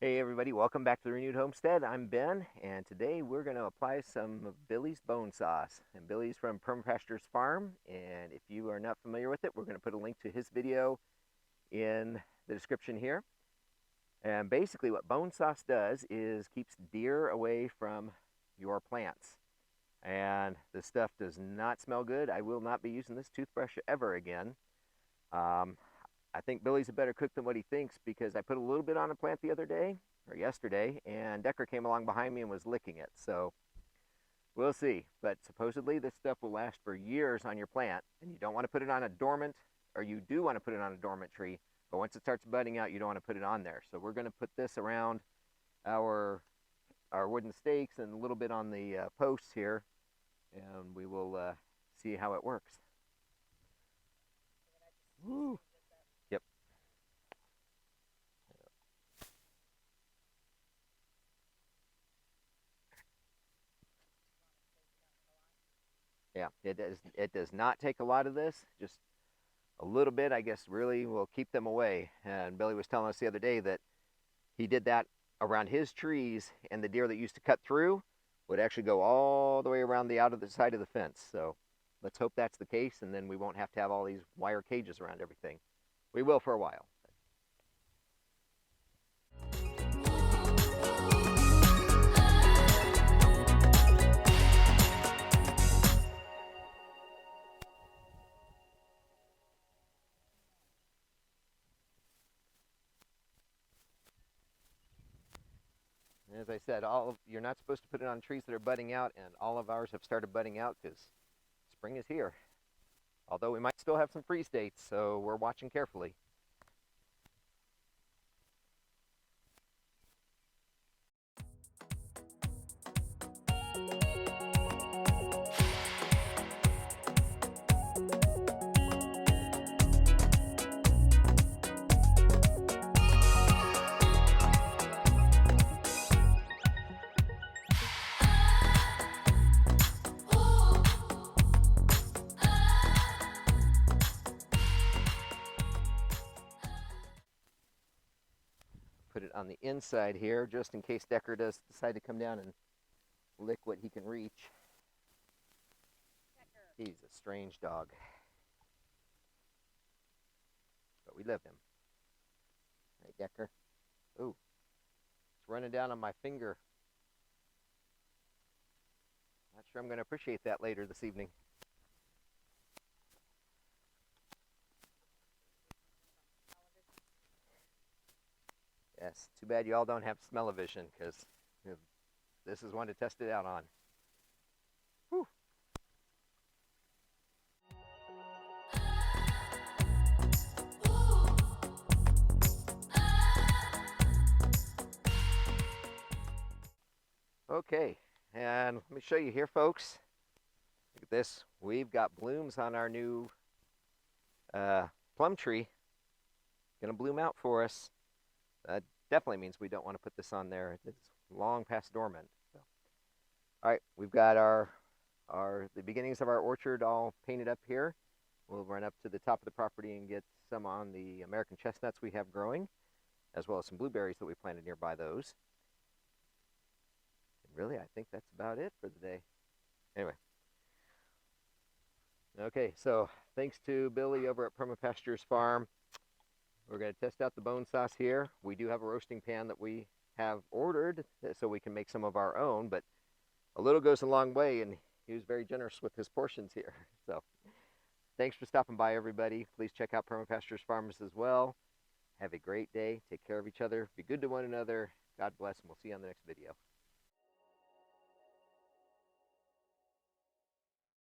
Hey everybody, welcome back to the Renewed Homestead. I'm Ben, and today we're going to apply some of Billy's bone sauce. And Billy's from Perma Pastures Farm, and if you are not familiar with it, we're going to put a link to his video in the description here. And basically what bone sauce does is keeps deer away from your plants. And this stuff does not smell good. I will not be using this toothbrush ever again. I think Billy's a better cook than what he thinks, because I put a little bit on a plant the other day, or yesterday, and Decker came along behind me and was licking it. So we'll see. But supposedly this stuff will last for years on your plant, and you don't want to put it on a dormant, or you do want to put it on a dormant tree, but once it starts budding out, you don't want to put it on there. So we're going to put this around our wooden stakes and a little bit on the posts here, and we will see how it works. Woo. Yep. Yeah, it does not take a lot of this, just a little bit, I guess, really will keep them away. And Billy was telling us the other day that he did that around his trees, and the deer that used to cut through would actually go all the way around the side of the fence. So let's hope that's the case, and then we won't have to have all these wire cages around everything. We will for a while. As I said, you're not supposed to put it on trees that are budding out, and all of ours have started budding out because spring is here. Although we might still have some freeze dates, so we're watching carefully. Put it on the inside here, just in case Decker does decide to come down and lick what he can reach. He's a strange dog, but we love him. Hey, Decker. Ooh, it's running down on my finger. Not sure I'm going to appreciate that later this evening. Yes, too bad you all don't have smell-o-vision, because this is one to test it out on. Whew. Okay, and let me show you here, folks. Look at this. We've got blooms on our new plum tree. Going to bloom out for us. That definitely means we don't want to put this on there. It's long past dormant. So. All right, we've got the beginnings of our orchard all painted up here. We'll run up to the top of the property and get some on the American chestnuts we have growing, as well as some blueberries that we planted nearby those. And really, I think that's about it for the day. Anyway. Okay, so thanks to Billy over at Perma Pastures Farm. We're going to test out the bone sauce here. We do have a roasting pan that we have ordered so we can make some of our own, but a little goes a long way, and he was very generous with his portions here. So thanks for stopping by, everybody. Please check out Perma Pastures Farms as well. Have a great day. Take care of each other. Be good to one another. God bless, and we'll see you on the next video.